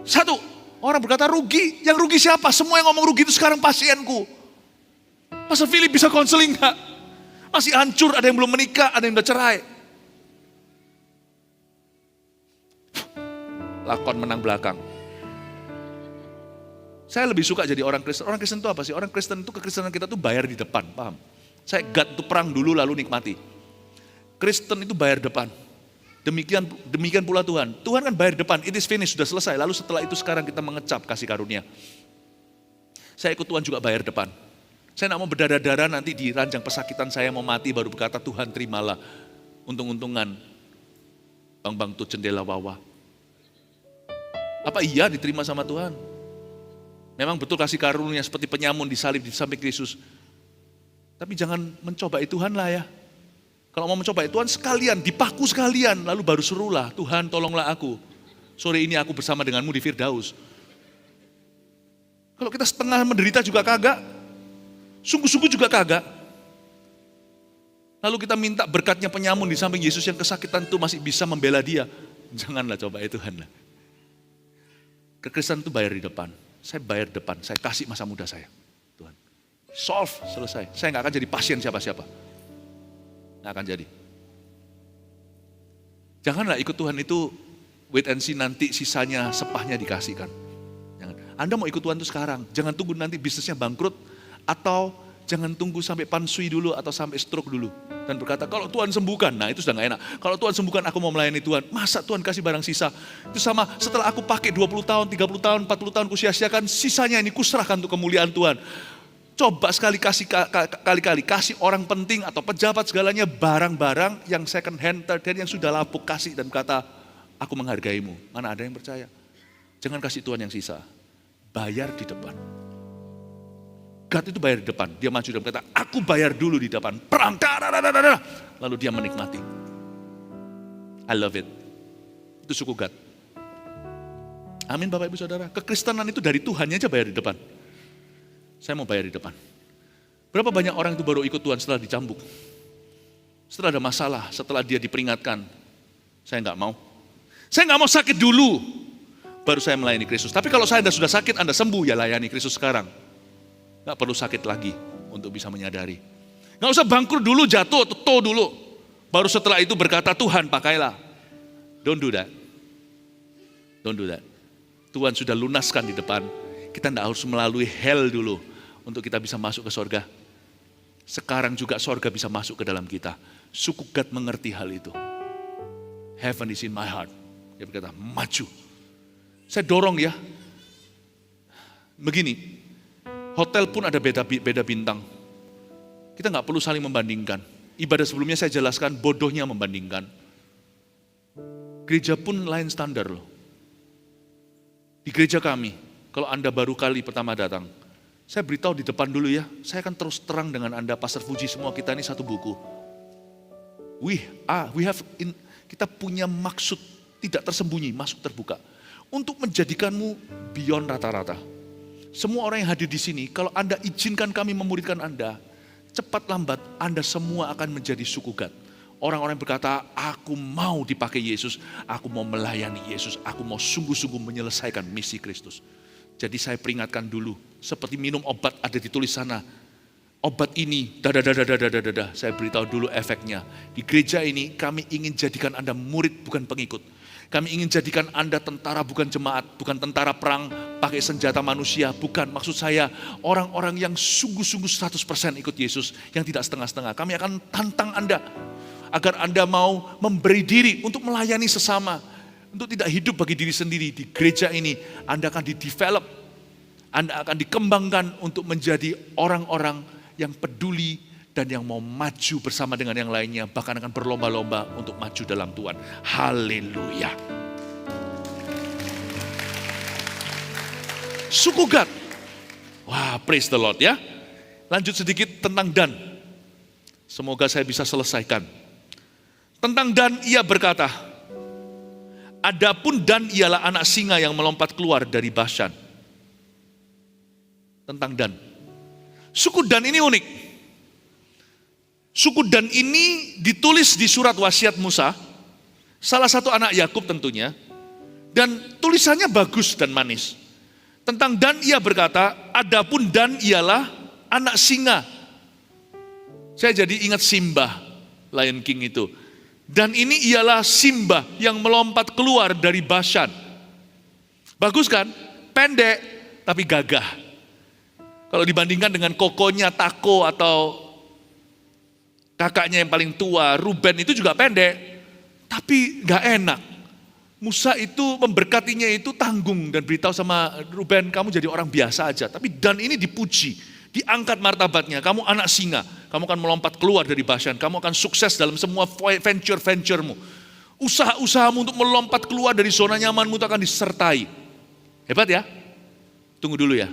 Satu, orang berkata rugi. Yang rugi siapa? Semua yang ngomong rugi itu sekarang pasienku. Pastor Philip bisa konseling gak? Masih hancur, ada yang belum menikah, ada yang udah cerai. Lakon menang belakang. Saya lebih suka jadi orang Kristen. Orang Kristen itu apa sih? Orang Kristen itu kekristenan kita tuh bayar di depan, paham? Saya God itu perang dulu lalu nikmati. Kristen itu bayar depan. Demikian pula Tuhan. Tuhan kan bayar depan, it is finished, sudah selesai. Lalu setelah itu sekarang kita mengecap kasih karunia. Saya ikut Tuhan juga bayar depan. Saya tidak mau berdarah-darah nanti di ranjang pesakitan saya mau mati baru berkata Tuhan terimalah. Untung-untungan. Bang tuh jendela wawa. Apa iya diterima sama Tuhan? Memang betul kasih karunia seperti penyamun disalib di samping Yesus. Tapi jangan mencobai Tuhan lah ya. Kalau mau mencobai Tuhan sekalian, dipaku sekalian. Lalu baru serulah, Tuhan tolonglah aku. Sore ini aku bersama denganmu di Firdaus. Kalau kita setengah menderita juga kagak. Sungguh-sungguh juga kagak. Lalu kita minta berkatnya penyamun di samping Yesus yang kesakitan itu masih bisa membela dia. Janganlah cobai Tuhan lah. Kekristenan itu bayar di depan. Saya bayar depan, saya kasih masa muda saya. Tuhan, solve, selesai. Saya nggak akan jadi pasien siapa-siapa. Nggak akan jadi. Janganlah ikut Tuhan itu wait and see nanti sisanya sepahnya dikasihkan. Jangan. Anda mau ikut Tuhan itu sekarang. Jangan tunggu nanti bisnisnya bangkrut. Atau jangan tunggu sampai pansui dulu atau sampai stroke dulu. Dan berkata, kalau Tuhan sembuhkan, nah itu sudah gak enak. Kalau Tuhan sembuhkan, aku mau melayani Tuhan. Masa Tuhan kasih barang sisa? Itu sama, setelah aku pakai 20 tahun, 30 tahun, 40 tahun, kusia-siakan, sisanya ini kuserahkan untuk kemuliaan Tuhan. Coba kali-kali kasih orang penting atau pejabat segalanya barang-barang yang second hand, third hand, yang sudah lapuk, kasih dan kata, aku menghargaimu. Mana ada yang percaya? Jangan kasih Tuhan yang sisa. Bayar di depan. God itu bayar di depan, dia maju dan berkata, aku bayar dulu di depan, perang, lalu dia menikmati. I love it. Itu suku God. Amin Bapak Ibu Saudara. Kekristenan itu dari Tuhannya aja bayar di depan. Saya mau bayar di depan. Berapa banyak orang itu baru ikut Tuhan setelah dicambuk? Setelah ada masalah, setelah dia diperingatkan. Saya nggak mau. Saya nggak mau sakit dulu, baru saya melayani Kristus. Tapi kalau saya sudah sakit, Anda sembuh, ya layani Kristus sekarang. Gak perlu sakit lagi untuk bisa menyadari. Gak usah bangkrut dulu, jatuh, toto dulu. Baru setelah itu berkata, Tuhan pakailah. Don't do that. Don't do that. Tuhan sudah lunaskan di depan. Kita tidak harus melalui hell dulu untuk kita bisa masuk ke sorga. Sekarang juga sorga bisa masuk ke dalam kita. Suku Gad mengerti hal itu. Heaven is in my heart. Dia berkata, maju. Saya dorong ya. Begini. Hotel pun ada beda bintang. Kita nggak perlu saling membandingkan. Ibadah sebelumnya saya jelaskan bodohnya membandingkan. Gereja pun lain standar loh. Di gereja kami, kalau Anda baru kali pertama datang, saya beritahu di depan dulu ya, saya akan terus terang dengan Anda, Pastor Fuji, semua kita ini satu buku. Kita punya maksud tidak tersembunyi, masuk terbuka. Untuk menjadikanmu beyond rata-rata. Semua orang yang hadir di sini, kalau Anda izinkan kami memuridkan Anda, cepat lambat Anda semua akan menjadi suku Gad. Orang-orang berkata, aku mau dipakai Yesus, aku mau melayani Yesus, aku mau sungguh-sungguh menyelesaikan misi Kristus. Jadi saya peringatkan dulu, seperti minum obat ada ditulis sana, obat ini, saya beritahu dulu efeknya. Di gereja ini kami ingin jadikan Anda murid bukan pengikut. Kami ingin jadikan Anda tentara bukan jemaat, bukan tentara perang pakai senjata manusia, bukan. Maksud saya orang-orang yang sungguh-sungguh 100% ikut Yesus, yang tidak setengah-setengah. Kami akan tantang Anda agar Anda mau memberi diri untuk melayani sesama, untuk tidak hidup bagi diri sendiri. Di gereja ini Anda akan di-develop, Anda akan dikembangkan untuk menjadi orang-orang yang peduli dan yang mau maju bersama dengan yang lainnya, bahkan akan berlomba-lomba untuk maju dalam Tuhan. Haleluya. Suku Gad. Wah, praise the Lord ya. Lanjut sedikit tentang Dan. Semoga saya bisa selesaikan. Tentang Dan ia berkata, adapun Dan ialah anak singa yang melompat keluar dari Bashan. Tentang Dan. Suku Dan ini unik. Suku Dan ini ditulis di surat wasiat Musa, salah satu anak Yakub tentunya, dan tulisannya bagus dan manis. Tentang Dan ia berkata, adapun Dan ialah anak singa. Saya jadi ingat Simba, Lion King itu. Dan ini ialah Simba yang melompat keluar dari Bashan. Bagus kan? Pendek, tapi gagah. Kalau dibandingkan dengan kokonya Tako atau kakaknya yang paling tua, Ruben itu juga pendek, tapi gak enak. Musa itu memberkatinya itu tanggung dan beritahu sama Ruben, kamu jadi orang biasa aja. Tapi Dan ini dipuji, diangkat martabatnya, kamu anak singa, kamu akan melompat keluar dari Bashan, kamu akan sukses dalam semua venture-venturemu. Usaha-usahamu untuk melompat keluar dari zona nyamanmu itu akan disertai. Hebat ya? Tunggu dulu ya.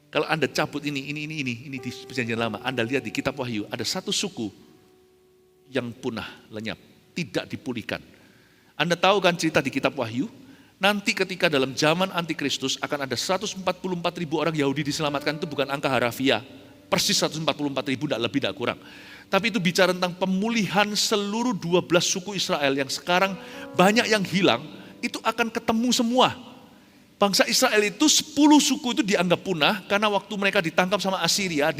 Kalau Anda cabut ini di perjanjian lama, Anda lihat di kitab Wahyu, ada satu suku yang punah, lenyap, tidak dipulihkan. Anda tahu kan cerita di kitab Wahyu, nanti ketika dalam zaman antikristus akan ada 144.000 orang Yahudi diselamatkan, itu bukan angka harafiah, persis 144.000, tidak lebih, tidak kurang. Tapi itu bicara tentang pemulihan seluruh 12 suku Israel yang sekarang banyak yang hilang, itu akan ketemu semua. Bangsa Israel itu 10 suku itu dianggap punah karena waktu mereka ditangkap sama Assyria,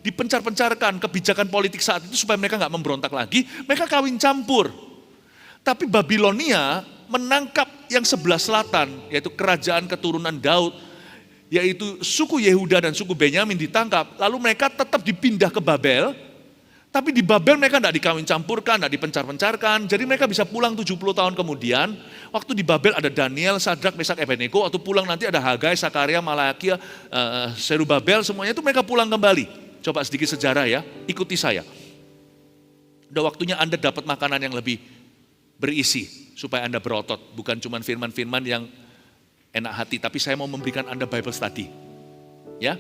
dipencar-pencarkan kebijakan politik saat itu supaya mereka nggak memberontak lagi, mereka kawin campur. Tapi Babilonia menangkap yang sebelah selatan, yaitu kerajaan keturunan Daud, yaitu suku Yehuda dan suku Benyamin ditangkap, lalu mereka tetap dipindah ke Babel, tapi di Babel mereka tidak dikawin campurkan, tidak dipencar-pencarkan, jadi mereka bisa pulang 70 tahun kemudian. Waktu di Babel ada Daniel, Sadrak, Mesak, Abednego, waktu pulang nanti ada Hagai, Sakaria, Malakia, Serubabel, semuanya itu mereka pulang kembali. Coba sedikit sejarah ya, ikuti saya. Udah waktunya Anda dapat makanan yang lebih berisi supaya Anda berotot, bukan cuma firman-firman yang enak hati, tapi saya mau memberikan Anda Bible study. Ya.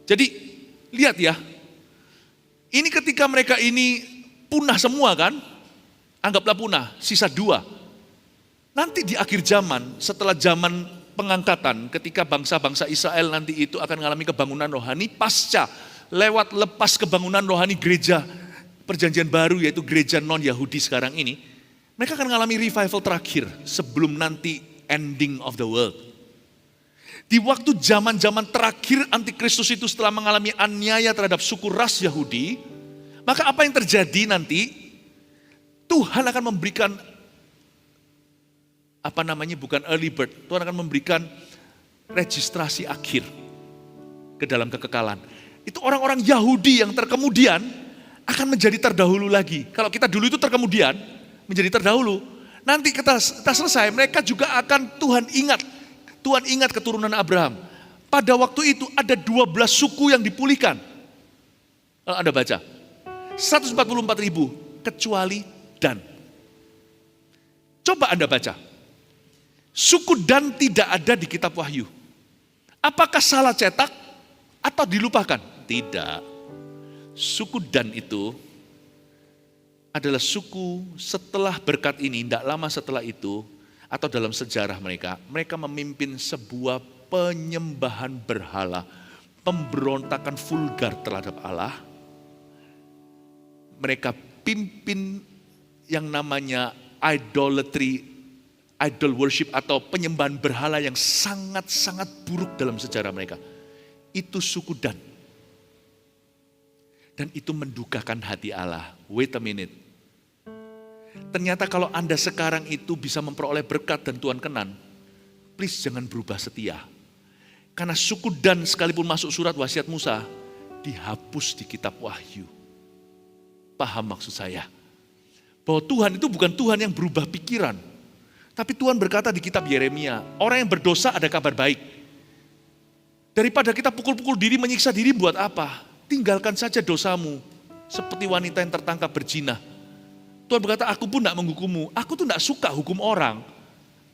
Jadi lihat ya. Ini ketika mereka ini punah semua kan? Anggaplah punah, sisa 2. Nanti di akhir zaman, setelah zaman pengangkatan, ketika bangsa-bangsa Israel nanti itu akan mengalami kebangunan rohani pasca lewat lepas kebangunan rohani gereja perjanjian baru, yaitu gereja non-Yahudi sekarang ini. Mereka akan mengalami revival terakhir sebelum nanti ending of the world. Di waktu zaman-zaman terakhir antikristus itu setelah mengalami aniaya terhadap suku ras Yahudi, maka apa yang terjadi nanti? Tuhan akan memberikan bukan early bird, Tuhan akan memberikan registrasi akhir ke dalam kekekalan. Itu orang-orang Yahudi yang terkemudian akan menjadi terdahulu lagi. Kalau kita dulu itu terkemudian, menjadi terdahulu. Nanti kita selesai, mereka juga akan Tuhan ingat keturunan Abraham. Pada waktu itu ada 12 suku yang dipulihkan. Kalau Anda baca, 144.000 kecuali Dan. Coba Anda baca. Suku Dan tidak ada di kitab Wahyu. Apakah salah cetak atau dilupakan? Tidak. Suku Dan itu adalah suku setelah berkat ini, tidak lama setelah itu, atau dalam sejarah mereka memimpin sebuah penyembahan berhala, pemberontakan vulgar terhadap Allah. Mereka pimpin yang namanya idolatry, idol worship atau penyembahan berhala yang sangat-sangat buruk dalam sejarah mereka. Itu suku Dan. Dan itu mendukakan hati Allah. Wait a minute. Ternyata kalau Anda sekarang itu bisa memperoleh berkat dan Tuhan kenan, please jangan berubah setia. Karena suku Dan sekalipun masuk surat wasiat Musa, dihapus di kitab Wahyu. Paham maksud saya? Bahwa Tuhan itu bukan Tuhan yang berubah pikiran. Tapi Tuhan berkata di kitab Yeremia, orang yang berdosa ada kabar baik. Daripada kita pukul-pukul diri, menyiksa diri buat apa? Tinggalkan saja dosamu, seperti wanita yang tertangkap berzina. Tuhan berkata, aku pun tidak menghukummu. Aku tuh tidak suka hukum orang.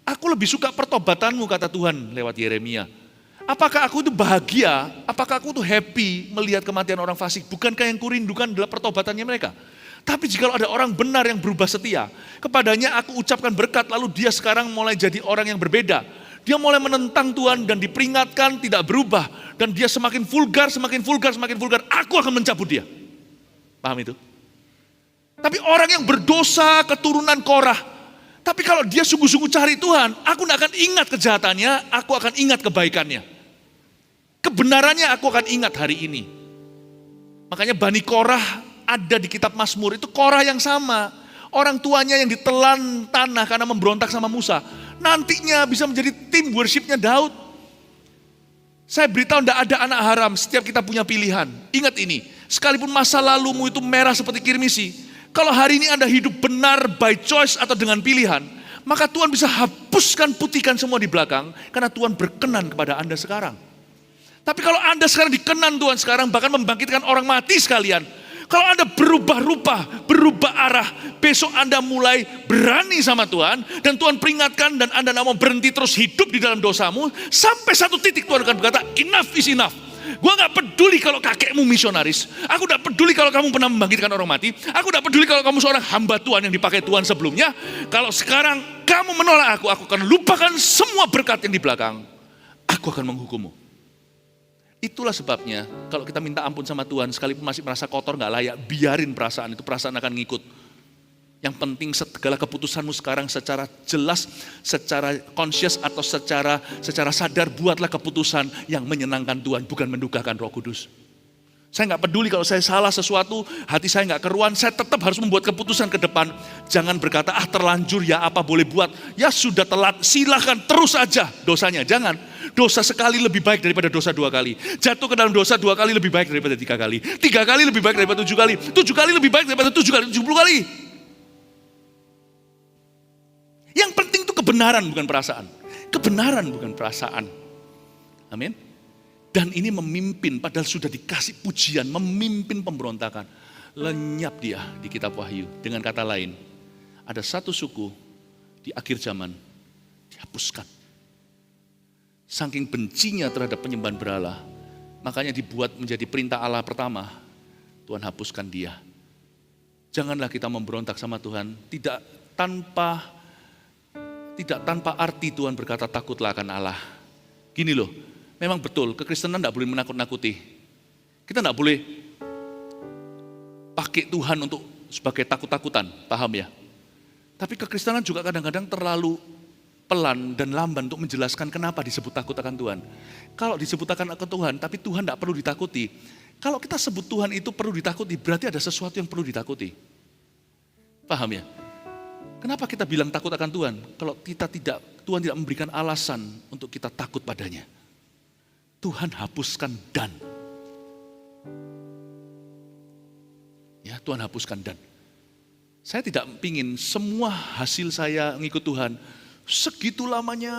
Aku lebih suka pertobatanmu, kata Tuhan lewat Yeremia. Apakah aku itu bahagia? Apakah aku itu happy melihat kematian orang fasik? Bukankah yang kurindukan adalah pertobatannya mereka? Tapi jika ada orang benar yang berubah setia, kepadanya aku ucapkan berkat, lalu dia sekarang mulai jadi orang yang berbeda. Dia mulai menentang Tuhan dan diperingatkan tidak berubah. Dan dia semakin vulgar, aku akan mencabut dia. Paham itu? Tapi orang yang berdosa keturunan Korah, tapi kalau dia sungguh-sungguh cari Tuhan, aku tidak akan ingat kejahatannya, aku akan ingat kebaikannya. Kebenarannya aku akan ingat hari ini. Makanya Bani Korah ada di kitab Mazmur, itu Korah yang sama. Orang tuanya yang ditelan tanah karena memberontak sama Musa, nantinya bisa menjadi tim worshipnya Daud. Saya beritahu tidak ada anak haram, setiap kita punya pilihan. Ingat ini, sekalipun masa lalumu itu merah seperti kirmisi, kalau hari ini Anda hidup benar by choice atau dengan pilihan, maka Tuhan bisa hapuskan, putihkan semua di belakang, karena Tuhan berkenan kepada Anda sekarang. Tapi kalau Anda sekarang dikenan Tuhan sekarang, bahkan membangkitkan orang mati sekalian, kalau Anda berubah rupa, berubah arah, besok Anda mulai berani sama Tuhan, dan Tuhan peringatkan, dan Anda tidak mau berhenti terus hidup di dalam dosamu, sampai satu titik Tuhan akan berkata, enough is enough. Gue gak peduli kalau kakekmu misionaris, aku gak peduli kalau kamu pernah membangkitkan orang mati, aku gak peduli kalau kamu seorang hamba Tuhan yang dipakai Tuhan sebelumnya. Kalau sekarang kamu menolak aku akan lupakan semua berkat yang di belakang, aku akan menghukummu. Itulah sebabnya kalau kita minta ampun sama Tuhan, sekalipun masih merasa kotor gak layak, biarin perasaan itu, perasaan akan ngikut. Yang penting segala keputusanmu sekarang secara jelas, secara conscious atau secara sadar, buatlah keputusan yang menyenangkan Tuhan, bukan mendukakan Roh Kudus. Saya nggak peduli kalau saya salah sesuatu, hati saya nggak keruan, saya tetap harus membuat keputusan ke depan. Jangan berkata, terlanjur ya apa boleh buat, ya sudah telat, silahkan terus aja dosanya. Jangan, dosa sekali lebih baik daripada dosa 2 kali. Jatuh ke dalam dosa 2 kali lebih baik daripada 3 kali. 3 kali lebih baik daripada 7 kali. 7 kali lebih baik daripada 7 kali, 70 kali. Yang penting itu kebenaran bukan perasaan. Kebenaran bukan perasaan. Amin. Dan ini memimpin, padahal sudah dikasih pujian, memimpin pemberontakan. Lenyap dia di kitab Wahyu. Dengan kata lain, ada satu suku di akhir zaman dihapuskan. Saking bencinya terhadap penyembahan berhala, makanya dibuat menjadi perintah Allah pertama, Tuhan hapuskan dia. Janganlah kita memberontak sama Tuhan, tidak tanpa arti Tuhan berkata takutlah akan Allah. Gini loh, memang betul kekristenan tidak boleh menakut-nakuti. Kita tidak boleh pakai Tuhan untuk sebagai takut-takutan, paham ya? Tapi kekristenan juga kadang-kadang terlalu pelan dan lamban untuk menjelaskan kenapa disebut takut akan Tuhan. Kalau disebut akan Tuhan, tapi Tuhan tidak perlu ditakuti. Kalau kita sebut Tuhan itu perlu ditakuti, berarti ada sesuatu yang perlu ditakuti. Paham ya? Kenapa kita bilang takut akan Tuhan? Kalau Tuhan tidak memberikan alasan untuk kita takut padanya. Tuhan hapuskan dan. Ya, Tuhan hapuskan dan. Saya tidak pingin semua hasil saya ngikut Tuhan segitu lamanya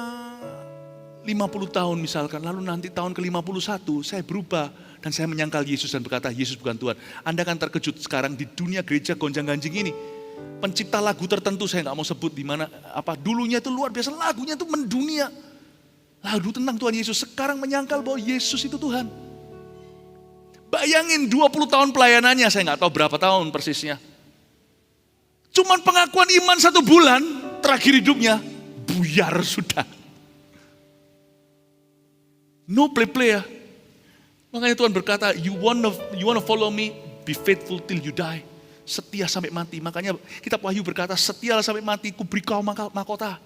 50 tahun misalkan, lalu nanti tahun ke-51 saya berubah dan saya menyangkal Yesus dan berkata Yesus bukan Tuhan. Anda akan terkejut sekarang di dunia gereja gonjang-ganjing ini. Pencipta lagu tertentu saya nggak mau sebut di mana, dulunya itu luar biasa, lagunya itu mendunia. Lagu tentang Tuhan Yesus, sekarang menyangkal bahwa Yesus itu Tuhan. Bayangin 20 tahun pelayanannya, saya nggak tahu berapa tahun persisnya. Cuman pengakuan iman 1 bulan, terakhir hidupnya, buyar sudah. No play-play ya. Makanya Tuhan berkata, you wanna follow me, be faithful till you die. Setia sampai mati. Makanya kitab Wahyu berkata, setialah sampai mati, ku beri kau mahkota.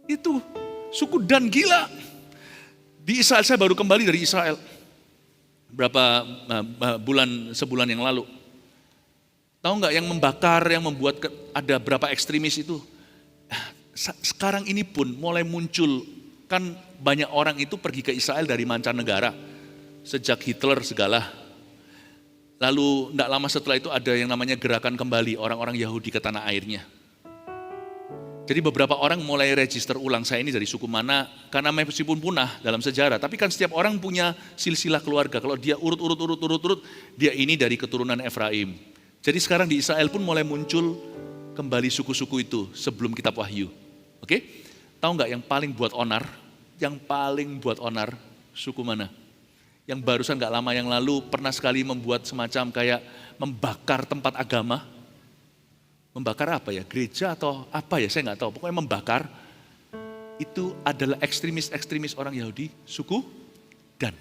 Itu suku Dan gila. Di Israel, saya baru kembali dari Israel. Berapa sebulan yang lalu. Tahu nggak yang membakar, yang membuat ada berapa ekstremis itu? Sekarang ini pun mulai muncul, kan banyak orang itu pergi ke Israel dari mancanegara. Sejak Hitler segala. Lalu tidak lama setelah itu ada yang namanya gerakan kembali orang-orang Yahudi ke tanah airnya. Jadi beberapa orang mulai register ulang, saya ini dari suku mana, karena meskipun punah dalam sejarah, tapi kan setiap orang punya silsilah keluarga. Kalau dia urut, dia ini dari keturunan Efraim. Jadi sekarang di Israel pun mulai muncul kembali suku-suku itu sebelum kitab Wahyu. Oke? Tahu nggak yang paling buat onar? Yang paling buat onar suku mana? Yang barusan gak lama yang lalu pernah sekali membuat semacam kayak membakar tempat agama. Membakar apa ya? Gereja atau apa ya? Saya gak tahu. Pokoknya membakar. Itu adalah ekstremis orang Yahudi, suku Dan.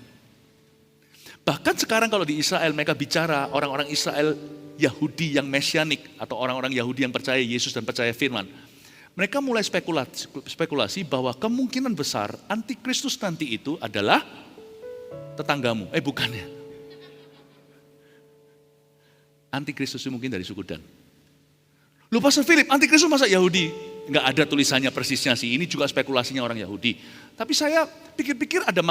Bahkan sekarang kalau di Israel mereka bicara orang-orang Israel Yahudi yang mesianik atau orang-orang Yahudi yang percaya Yesus dan percaya firman. Mereka mulai spekulasi bahwa kemungkinan besar antikristus nanti itu adalah tetanggamu, bukannya. Antikristus itu mungkin dari suku Dan. Lu Pastor Philip, antikristus masa Yahudi? nggak ada tulisannya persisnya sih. Ini juga spekulasinya orang Yahudi. Tapi saya pikir-pikir ada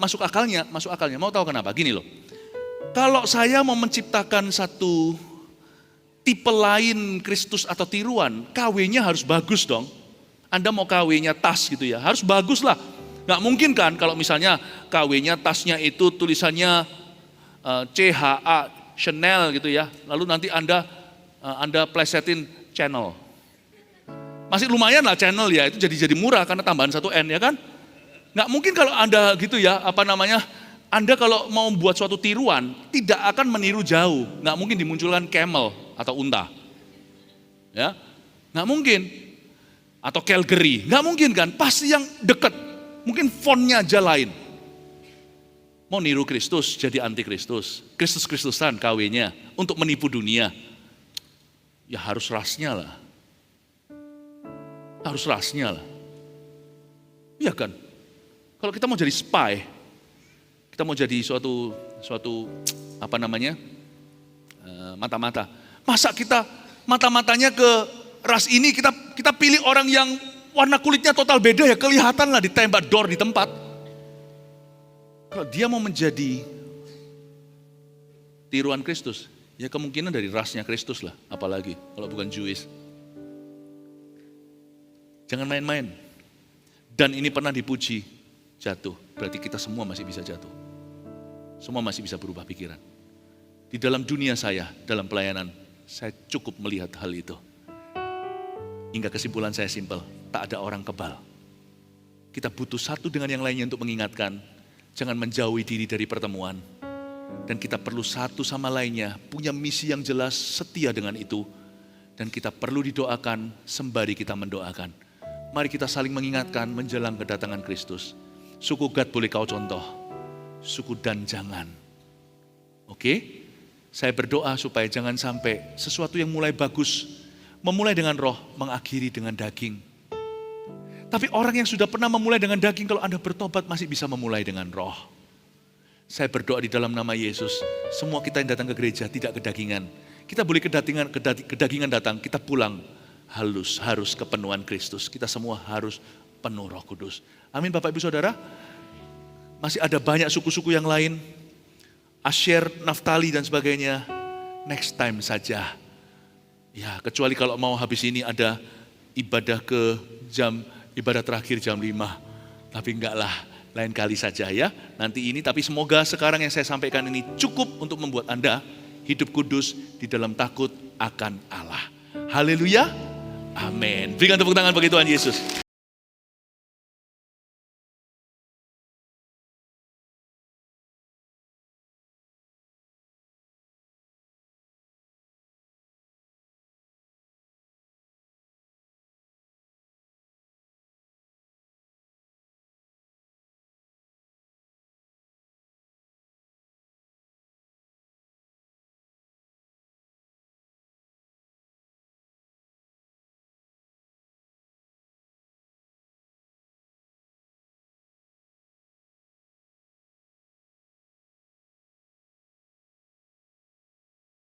masuk akalnya. Mau tahu kenapa? Gini loh. Kalau saya mau menciptakan satu tipe lain Kristus atau tiruan, KW-nya harus bagus dong. Anda mau KW-nya tas gitu ya, harus bagus lah. Nggak mungkin kan kalau misalnya KW-nya tasnya itu tulisannya CHA, Chanel gitu ya. Lalu nanti Anda plesetin channel. Masih lumayan lah channel ya, itu jadi murah karena tambahan 1 N ya kan. Nggak mungkin kalau Anda gitu ya, Anda kalau mau buat suatu tiruan, tidak akan meniru jauh. Nggak mungkin dimunculkan camel atau unta. Ya, nggak mungkin. Atau Calgary, nggak mungkin kan, pasti yang dekat. Mungkin fontnya aja lain. Mau niru Kristus, jadi anti-Kristus. Kristus-Kristusan KW-nya, untuk menipu dunia. Ya harus rasnya lah. Harus rasnya lah. Iya kan? Kalau kita mau jadi spy, kita mau jadi suatu mata-mata. Masa kita mata-matanya ke ras ini, kita pilih orang yang warna kulitnya total beda ya, kelihatan lah ditembak door di tempat. Kalau dia mau menjadi tiruan Kristus, ya kemungkinan dari rasnya Kristus lah, apalagi kalau bukan Jewish. Jangan main-main. Dan ini pernah dipuji, jatuh. Berarti kita semua masih bisa jatuh. Semua masih bisa berubah pikiran. Di dalam dunia saya, dalam pelayanan, saya cukup melihat hal itu. Hingga kesimpulan saya simpel, tak ada orang kebal. Kita butuh satu dengan yang lainnya untuk mengingatkan, jangan menjauhi diri dari pertemuan. Dan kita perlu satu sama lainnya, punya misi yang jelas, setia dengan itu. Dan kita perlu didoakan, sembari kita mendoakan. Mari kita saling mengingatkan menjelang kedatangan Kristus. Suku Gad boleh kau contoh, suku Dan jangan. Oke? Saya berdoa supaya jangan sampai sesuatu yang mulai bagus, memulai dengan roh, mengakhiri dengan daging. Tapi orang yang sudah pernah memulai dengan daging, kalau Anda bertobat masih bisa memulai dengan roh. Saya berdoa di dalam nama Yesus, semua kita yang datang ke gereja tidak kedagingan. Kita boleh kedagingan datang, kita pulang harus kepenuhan Kristus. Kita semua harus penuh Roh Kudus. Amin Bapak Ibu Saudara. Masih ada banyak suku-suku yang lain, Asher, Naftali dan sebagainya. Next time saja. Ya, kecuali kalau mau habis ini ada ibadah ibadah terakhir jam 5. Tapi enggak lah, lain kali saja ya. Nanti ini, tapi semoga sekarang yang saya sampaikan ini cukup untuk membuat Anda hidup kudus di dalam takut akan Allah. Haleluya. Amin. Berikan tepuk tangan bagi Tuhan Yesus.